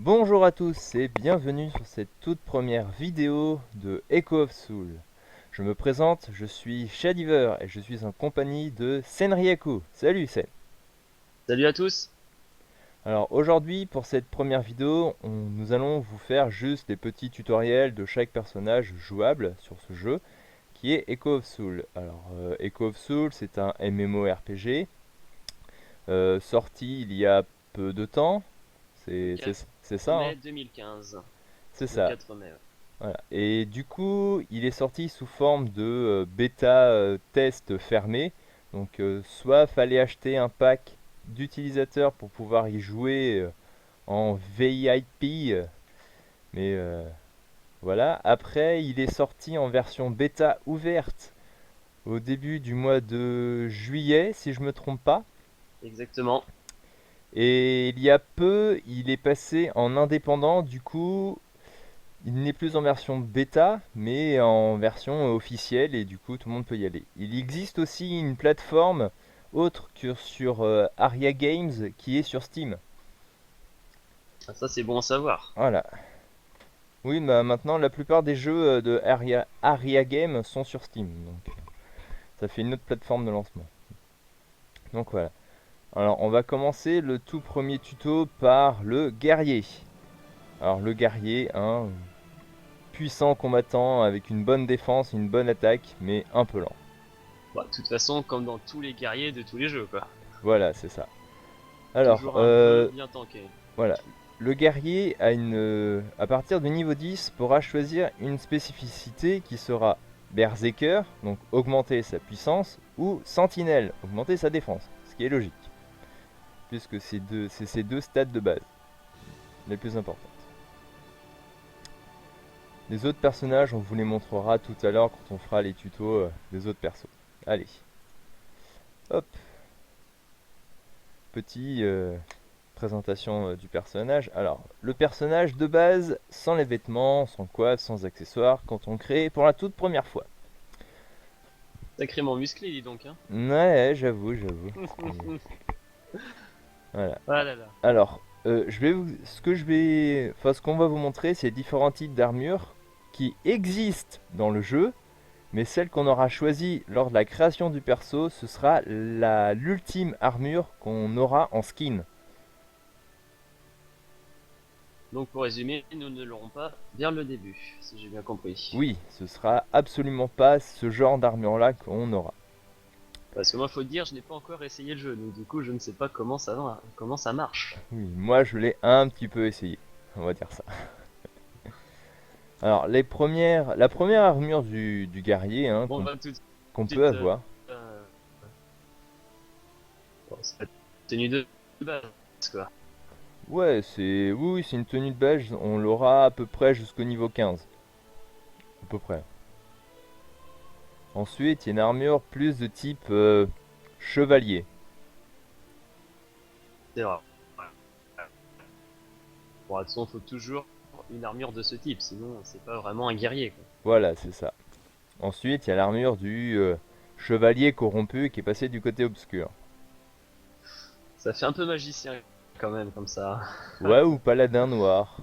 Bonjour à tous et bienvenue sur cette toute première vidéo de Echo of Soul. Je me présente, je suis Shadiver et je suis en compagnie de Senryaku. Salut Sen. Salut à tous. Alors aujourd'hui pour cette première vidéo, nous allons vous faire juste des petits tutoriels de chaque personnage jouable sur ce jeu qui est Echo of Soul. Alors Echo of Soul c'est un MMORPG sorti il y a peu de temps, Le c'est 4 c'est ça hein. mai 2015. C'est Le ça. 4 mai. Ouais. Voilà. Et du coup, il est sorti sous forme de bêta test fermé. Donc, soit fallait acheter un pack d'utilisateurs pour pouvoir y jouer en VIP, mais voilà. Après, il est sorti en version bêta ouverte au début du mois de juillet, si je me trompe pas. Exactement. Et il y a peu, il est passé en indépendant. Du coup, il n'est plus en version bêta, mais en version officielle, et du coup tout le monde peut y aller. Il existe aussi une plateforme autre que sur Aria Games qui est sur Steam. Ah, ça c'est bon à savoir. Voilà. Oui, bah maintenant la plupart des jeux de Aria Games sont sur Steam, donc ça fait une autre plateforme de lancement. Donc voilà. Alors on va commencer le tout premier tuto par le guerrier. Alors le guerrier, un puissant combattant avec une bonne défense, une bonne attaque, mais un peu lent. Bah, de toute façon, comme dans tous les guerriers de tous les jeux, quoi. Voilà, c'est ça. Alors, Toujours un peu bien tanké. voilà. Le guerrier a à partir du niveau 10 pourra choisir une spécificité qui sera Berserker, donc augmenter sa puissance, ou Sentinelle, augmenter sa défense, ce qui est logique, puisque c'est ces deux stats de base, les plus importantes. Les autres personnages, on vous les montrera tout à l'heure quand on fera les tutos des autres persos. Allez, hop, petit présentation du personnage. Alors, le personnage de base, sans les vêtements, sans coiffe, sans accessoires, quand on crée pour la toute première fois. Sacrément musclé, dis donc, hein. Ouais, j'avoue. Voilà. Ah là là. Alors, ce qu'on va vous montrer, c'est différents types d'armures qui existent dans le jeu, mais celle qu'on aura choisie lors de la création du perso, ce sera l'ultime armure qu'on aura en skin. Donc pour résumer, nous ne l'aurons pas vers le début, si j'ai bien compris. Oui, ce sera absolument pas ce genre d'armure là qu'on aura. Parce que moi, faut te dire, je n'ai pas encore essayé le jeu, donc du coup, je ne sais pas comment ça marche. Oui, moi je l'ai un petit peu essayé, on va dire ça. Alors la première armure du guerrier hein, Bon, on va tout de qu'on peut suite. avoir. Bon, c'est la tenue de base, quoi. Ouais, oui, c'est une tenue de beige, on l'aura à peu près jusqu'au niveau 15. À peu près. Ensuite, il y a une armure plus de type chevalier. C'est vrai. Bon, de toute façon, faut toujours une armure de ce type, sinon c'est pas vraiment un guerrier, quoi. Voilà, c'est ça. Ensuite, il y a l'armure du chevalier corrompu qui est passé du côté obscur. Ça fait un peu magicien quand même comme ça. Ouais, ou paladin noir.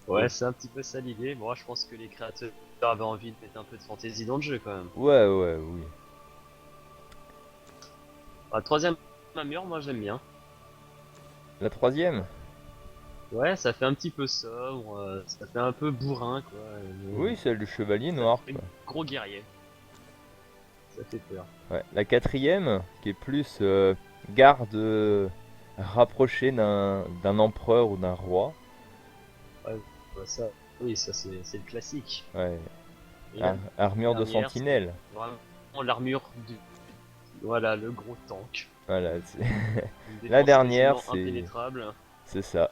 Ouais, Oh. c'est un petit peu ça l'idée. Moi, je pense que les créateurs avaient envie de mettre un peu de fantaisie dans le jeu quand même. Ouais, oui. La troisième armure, moi j'aime bien. La troisième? Ouais, ça fait un petit peu sobre, ça fait un peu bourrin quoi. Oui, celle du chevalier Ça noir, fait quoi. gros guerrier. Ça fait peur. Ouais. La quatrième, qui est plus garde rapproché d'un empereur ou d'un roi. Ouais, bah ça, oui, ça c'est le classique. Ouais. Et la Armure de dernière, c'est sentinelle. vraiment l'armure du, voilà, le gros tank. Voilà. Une La défense dernière, quasiment impénétrable. c'est ça.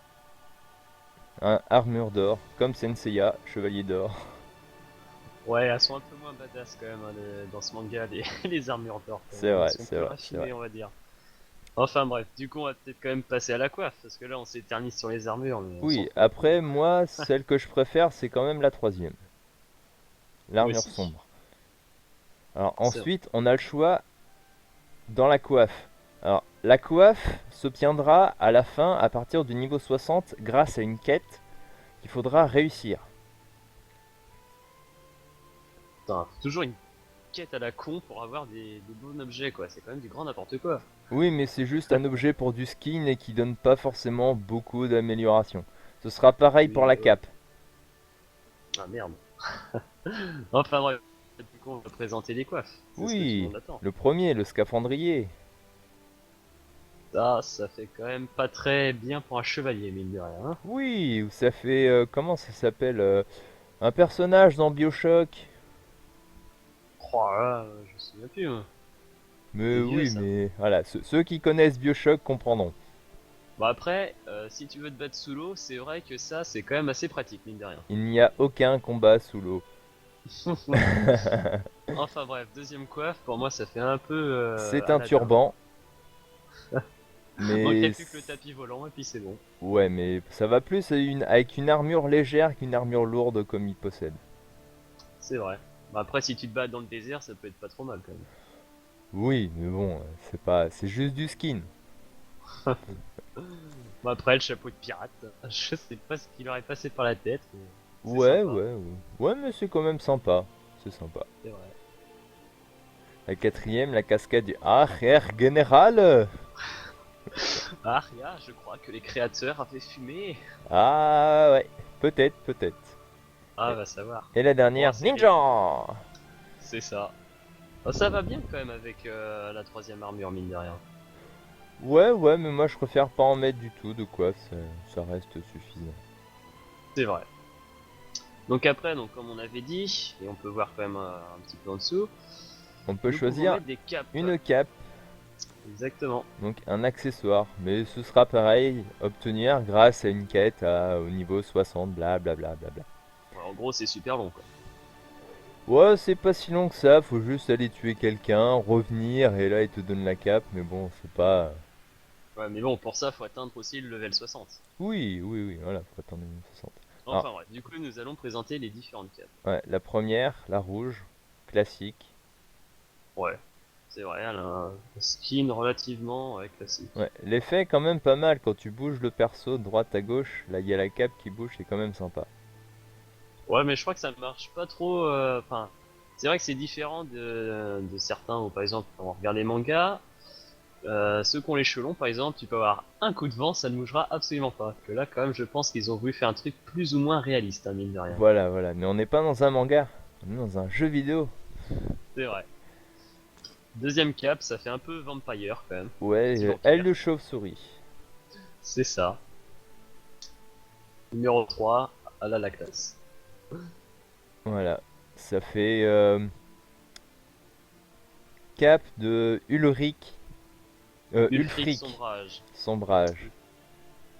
Armure d'or, comme Senseiya, chevalier d'or. Ouais, elles sont un peu moins badass quand même hein, dans ce manga, les armures d'or quand C'est même. Elles vrai, sont c'est plus vrai, c'est vrai. raffinées, on va dire. Enfin bref, du coup, on va peut-être quand même passer à la coiffe, parce que là, on s'éternise sur les armures, mais on s'en Oui, fout un peu. après, moi, celle que je préfère, c'est quand même la troisième. Moi L'armure aussi. sombre. Alors C'est vrai. ensuite, on a le choix dans la coiffe. Alors, La coiffe s'obtiendra à la fin à partir du niveau 60 grâce à une quête qu'il faudra réussir. Putain, faut toujours une quête à la con pour avoir des bons objets, quoi. C'est quand même du grand n'importe quoi. Oui, mais c'est juste un objet pour du skin et qui donne pas forcément beaucoup d'amélioration. Ce sera pareil pour Oui, la bah ouais. cape. Ah merde. Enfin bref, du coup, on va présenter les coiffes. C'est ce que tout le Oui, monde attend. le premier, le scaphandrier. Ça fait quand même pas très bien pour un chevalier, mine de rien, hein. Oui, ça fait... comment ça s'appelle un personnage dans BioShock. Oh là, je me souviens plus, moi. Mais C'est vieux, oui, ça. mais voilà, ceux qui connaissent BioShock comprendront. Bon après, si tu veux te battre sous l'eau, c'est vrai que ça, c'est quand même assez pratique, mine de rien. Il n'y a aucun combat sous l'eau. Enfin bref, deuxième coiffe, pour moi ça fait un peu C'est un Aladdin. turban, Manquerait mais... plus que le tapis volant et puis c'est bon. Ouais, mais ça va plus avec une armure légère qu'une armure lourde comme il possède. C'est vrai. Bah après, si tu te bats dans le désert, ça peut être pas trop mal quand même. Oui, mais bon, c'est pas... C'est juste du skin. Bah après, le chapeau de pirate, je sais pas ce qui leur est passé par la tête, mais c'est Ouais, sympa, ouais, ouais. Ouais, mais c'est quand même sympa. C'est sympa. c'est vrai. La quatrième, la cascade du Ah, Herr Général. Ah, Aria, je crois que les créateurs avaient fumé. Ah, ouais. Peut-être, peut-être. Ah, Et, va savoir. et la Bon, dernière, Ninja. c'est ça. Bah, ça va bien quand même avec la troisième armure, mine de rien. Ouais, ouais, mais moi je préfère pas en mettre du tout de quoi, ça reste suffisant. C'est vrai. Donc après, donc comme on avait dit, et on peut voir quand même un petit peu en dessous, On peut nous pouvons choisir mettre des capes. une cape, Exactement. donc un accessoire, mais ce sera pareil, obtenir grâce à une quête au niveau 60, blablabla. Bla, bla, bla. Ouais, en gros, c'est super long, quoi. Ouais, c'est pas si long que ça, faut juste aller tuer quelqu'un, revenir, et là il te donne la cape, mais bon, c'est pas... Ouais, mais bon, pour ça, faut atteindre aussi le level 60. Oui, oui, oui, voilà, faut attendre 60. Alors, Enfin bref, du coup, nous allons présenter les différentes capes. ouais, la première, la rouge, classique. Ouais, c'est vrai, elle a un skin relativement classique. Ouais, l'effet est quand même pas mal quand tu bouges le perso de droite à gauche, là il y a la cape qui bouge, c'est quand même sympa. Ouais, mais je crois que ça marche pas trop. Enfin, c'est vrai que c'est différent de certains où, par exemple, quand on regarde les mangas, ceux qui ont les cheveux longs, par exemple, tu peux avoir un coup de vent, ça ne bougera absolument pas. Que là, quand même, je pense qu'ils ont voulu faire un truc plus ou moins réaliste, hein, mine de rien. Voilà, voilà, mais on n'est pas dans un manga, on est dans un jeu vidéo. C'est vrai. Deuxième cap, ça fait un peu vampire quand même. Ouais, Petit aile vampire. de chauve-souris. C'est ça. Numéro 3, à la classe. Voilà, ça fait cape de Ulrich, Ulfric Ulfric, Sombrage. Sombrage.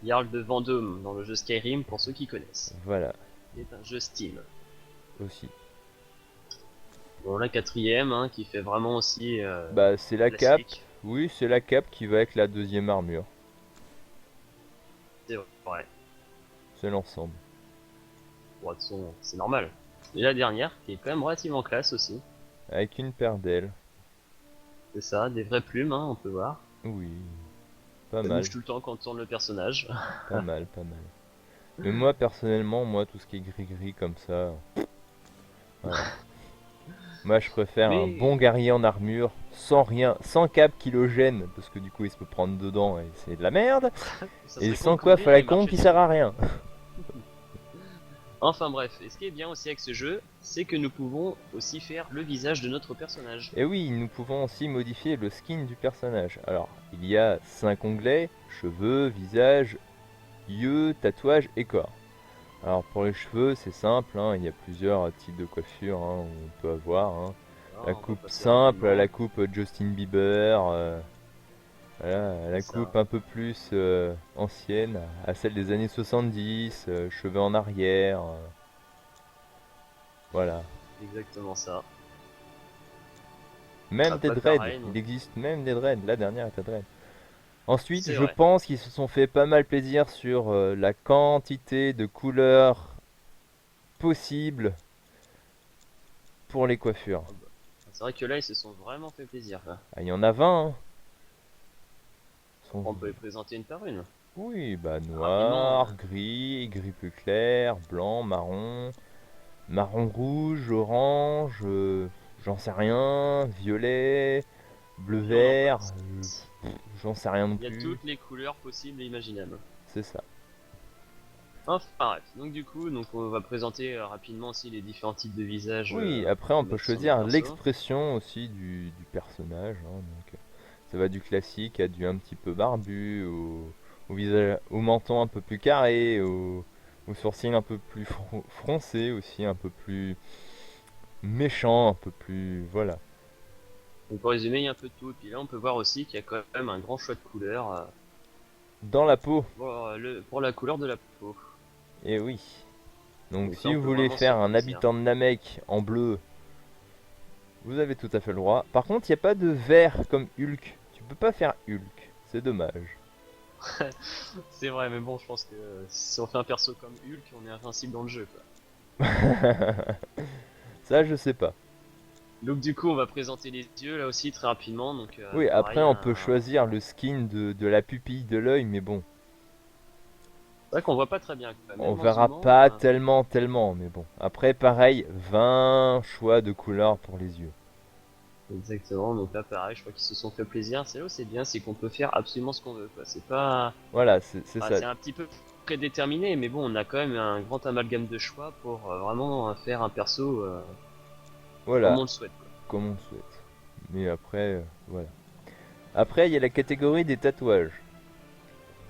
Jarl de Vendôme dans le jeu Skyrim pour ceux qui connaissent. Voilà, C'est un jeu Steam. aussi. Bon, la quatrième, hein, qui fait vraiment aussi Bah, c'est la cape, classique. oui, c'est la cape qui va avec la deuxième armure. C'est vrai. C'est l'ensemble. Bon, de toute façon, c'est normal. Et la dernière, qui est quand même relativement classe aussi. Avec une paire d'ailes. C'est ça, des vraies plumes, hein, on peut voir. Oui, pas Ça mal, bouge tout le temps quand on tourne le personnage. pas mal, pas mal. Mais moi, personnellement, moi, tout ce qui est gris-gris comme ça, voilà. Moi, je préfère un Mais bon guerrier en armure, sans rien, sans cape qui le gêne, parce que du coup, il se peut prendre dedans et c'est de la merde. ça Et serait sans con coiffe à courir la et con marcher qui sert dessus. à rien. Enfin bref, et ce qui est bien aussi avec ce jeu, c'est que nous pouvons aussi faire le visage de notre personnage. Et oui, nous pouvons aussi modifier le skin du personnage. Alors, il y a 5 onglets, cheveux, visage, yeux, tatouage et corps. Alors pour les cheveux, c'est simple, hein, il y a plusieurs types de coiffures hein, on peut avoir. Hein. Alors, La on va coupe passer simple, rapidement. la coupe Justin Bieber, voilà, C'est la coupe ça. un peu plus ancienne, à celle des années 70, cheveux en arrière, voilà. Exactement ça. Même des Après dreads, pareil, il donc existe même des dreads, la dernière était dread. Ensuite, c'est je vrai. pense qu'ils se sont fait pas mal plaisir sur la quantité de couleurs possibles pour les coiffures. Ah bah, c'est vrai que là ils se sont vraiment fait plaisir, quoi. Ah, il y en a 20, hein. sont On peut les présenter une par une, Oui, bah rapidement. noir, gris, gris plus clair, blanc, marron, marron rouge, orange, j'en sais rien, violet, bleu Donc là, on en voit. vert, j'en sais rien non Il y a plus. toutes les couleurs possibles et imaginables. C'est ça. Enfin bref, donc du coup, donc on va présenter rapidement aussi les différents types de visages Oui, qu'on après peut on peut mettre sur nos choisir persos. l'expression aussi du personnage, hein, ça va du classique à du un petit peu barbu, au visage, au menton un peu plus carré, au sourcils un peu plus froncé aussi, un peu plus méchant, un peu plus... Voilà. Donc pour résumer, il y a un peu de tout. Et puis là, on peut voir aussi qu'il y a quand même un grand choix de couleurs Dans la peau, pour la couleur de la peau. et oui. Donc Donc là, si on vous peut voulez vraiment se faire faire un plaisir. habitant de Namek en bleu, vous avez tout à fait le droit. Par contre, il n'y a pas de vert comme Hulk. Tu peux pas faire Hulk. C'est dommage. C'est vrai, mais bon, je pense que si on fait un perso comme Hulk, on est invincible dans le jeu, quoi. Ça, je sais pas. Donc du coup, on va présenter les yeux là aussi très rapidement. Donc Oui, après, pareil, on peut choisir le skin de la pupille de l'œil, mais bon, c'est vrai qu'on voit pas très bien, quoi. on Même en verra zoomant. pas tellement, mais bon. Après, pareil, 20 choix de couleurs pour les yeux. Exactement, donc là pareil, je crois qu'ils se sont fait plaisir. C'est là où c'est bien, c'est qu'on peut faire absolument ce qu'on veut, quoi. C'est pas. Voilà, c'est Bah, ça. c'est un petit peu prédéterminé, mais bon, on a quand même un grand amalgame de choix pour vraiment faire un perso comme Voilà, on le souhaite, quoi. comme on souhaite. Mais après, voilà. Après, il y a la catégorie des tatouages.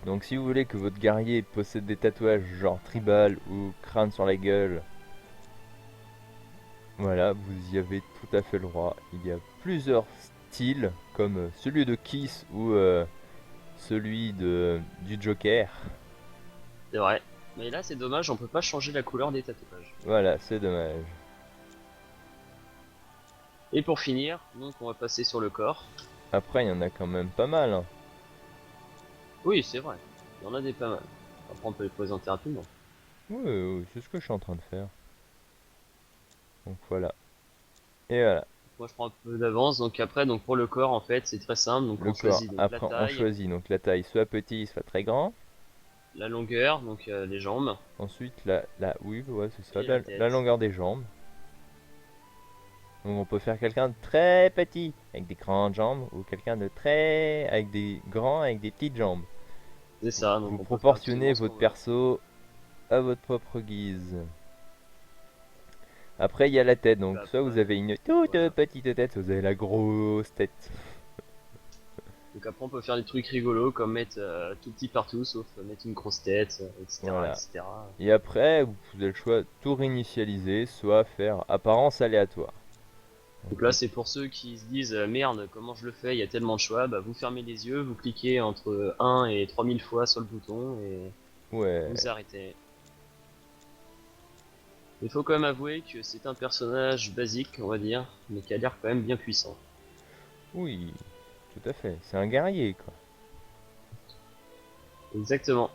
Donc si vous voulez que votre guerrier possède des tatouages genre tribal ou crâne sur la gueule, voilà, vous y avez tout à fait le droit. Il y a plusieurs styles, comme celui de Kiss ou celui du Joker. C'est vrai. Mais là, c'est dommage, on peut pas changer la couleur des tatouages. Voilà, c'est dommage. Et pour finir, donc on va passer sur le corps. Après, il y en a quand même pas mal, hein. Oui, c'est vrai. Il y en a des pas mal. Après, on peut les présenter rapidement. Oui, oui, c'est ce que je suis en train de faire. Donc voilà. Et voilà, Moi, je prends un peu d'avance. Donc après, donc pour le corps, en fait, c'est très simple. Donc le on corps. choisit donc la Après, on taille, choisit donc la taille, soit petit, soit très grand. la longueur, donc les jambes Ensuite, oui, ouais, c'est ça, et la la tête. longueur des jambes. Donc on peut faire quelqu'un de très petit avec des grandes jambes ou quelqu'un de très avec des grands avec des petites jambes. C'est ça. Vous Donc on peut faire proportionnez absolument ce votre qu'on veut. perso à votre propre guise. Après il y a la tête, Donc donc là, soit vous après, avez une toute voilà. petite tête, soit vous avez la grosse tête. Donc après, on peut faire des trucs rigolos comme mettre tout petit partout, sauf mettre une grosse tête, etc., Voilà. etc. Et après vous avez le choix de tout réinitialiser, soit faire apparence aléatoire. Donc là, Donc, c'est pour ceux qui se disent merde, comment je le fais, il y a tellement de choix. Bah, vous fermez les yeux, vous cliquez entre 1 et 3000 fois sur le bouton et ouais, vous arrêtez. Il faut quand même avouer que c'est un personnage basique, on va dire, mais qui a l'air quand même bien puissant. oui, tout à fait. C'est un guerrier quoi. Exactement.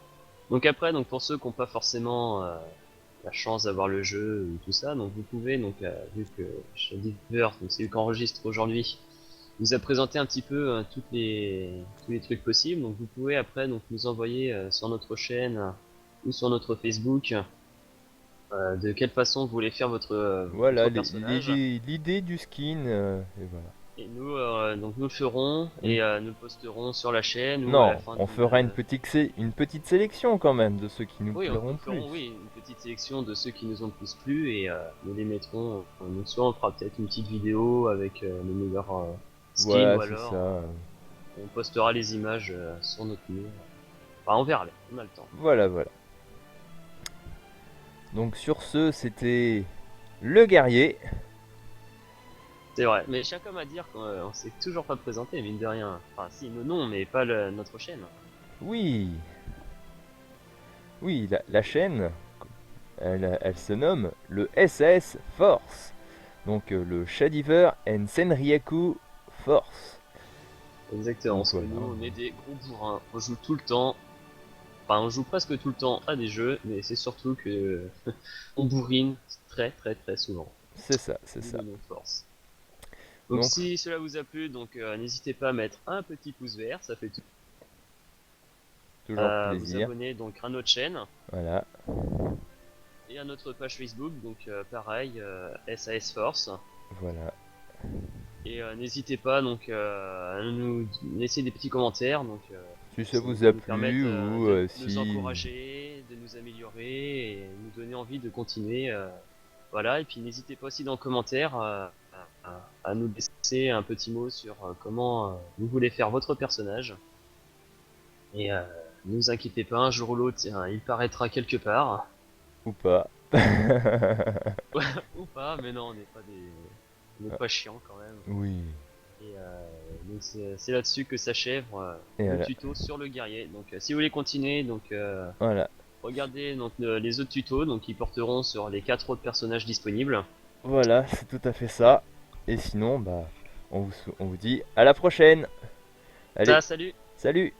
Donc après, donc pour ceux qui n'ont pas forcément la chance d'avoir le jeu ou tout ça, donc vous pouvez, donc vu que Shadiver, donc c'est lui qui enregistre aujourd'hui, vous a présenté un petit peu tous les trucs possibles. Donc vous pouvez après donc nous envoyer sur notre chaîne ou sur notre Facebook de quelle façon vous voulez faire Voilà votre personnage. l'idée du skin, et voilà. Et nous, donc nous le ferons Une et nous le posterons sur la chaîne ou à la Non, fin on d'une. fera une petite sélection quand même de ceux qui nous Oui, nous plairont ferons plus. oui une petite sélection de ceux qui nous ont le plus plu et nous les mettrons. Donc soit on fera peut-être une petite vidéo avec les meilleurs skins Voilà, ou c'est alors ça. on postera les images sur notre mur. Enfin, on verra, on a le temps. Voilà, voilà. Donc sur ce, c'était le guerrier. C'est vrai, mais chacun à dire qu'on s'est toujours pas présenté, mine de rien. Enfin, si, nos noms, mais pas notre chaîne. Oui, oui, la chaîne, elle se nomme le SAS Force. Donc le Shadiver and Senryaku Force. Exactement, Donc parce que voilà. nous, on est des gros bourrins. On joue tout le temps, enfin, on joue presque tout le temps à des jeux, mais c'est surtout que on bourrine très très très souvent. C'est ça, c'est D'où ça. le nom de force. Donc Donc si cela vous a plu, donc n'hésitez pas à mettre un petit pouce vert, ça fait tout Toujours Vous plaisir. abonner donc à notre chaîne Voilà, et à notre page Facebook, donc pareil, SAS Force. voilà. Et n'hésitez pas donc à nous laisser des petits commentaires, donc Si ça ça vous va a nous permettre plu ou de nous si... encourager, de nous améliorer et nous donner envie de continuer. Voilà, et puis n'hésitez pas aussi dans les commentaires à nous laisser un petit mot sur comment vous voulez faire votre personnage. Et ne vous inquiétez pas, un jour ou l'autre, il paraîtra quelque part. Ou pas. Ou pas, mais non, on n'est pas chiant quand même. Oui. Et donc c'est là-dessus que s'achève Et le voilà. tuto sur le guerrier. Donc si vous voulez continuer, donc Voilà. regardez donc les autres tutos, donc ils porteront sur les 4 autres personnages disponibles. Voilà, c'est tout à fait ça. Et sinon, bah, on vous dit à la prochaine. Allez, Ça, salut! salut!